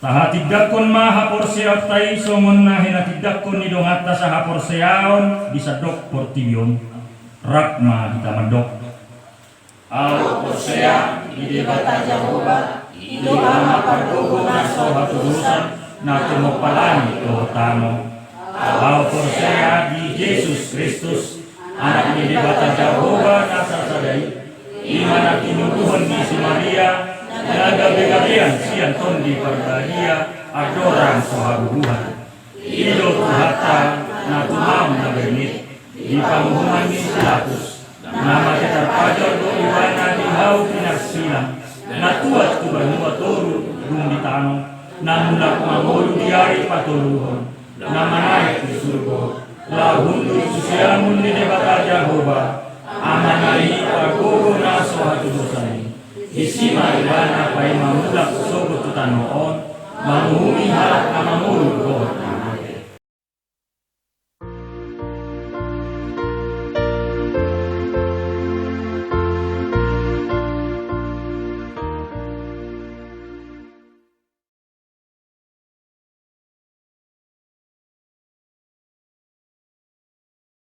Tahatidakon mahaporseat tayo songon na hinatidakon ni dongata sa haporseaon bisa dok portibion rakma hitamadok. Au porsea ide bata Jehovah ido ama pardogo na soha tudusan na tumopalani to tamo. Au porsea di Yesus Kristus anak ni bata Jehovah na sasadai imana kinubuhon ni si Maria nagabe-gabean si Anton di Parbadia adoran sohabubuhan ido tuhata na tumam na bernit di pamuhuman ni Pilatus nama terpajar do iwana di hau pinarsilang na tuat ku banua toru dung di tanong namulak mamolu di hari paturuhon nama naik di surga lahundu susiamun di debata Jehovah amanai pagogo na sohatu dosani isima ibana pai mamulak sogo tutanoon mamuhumi halak nama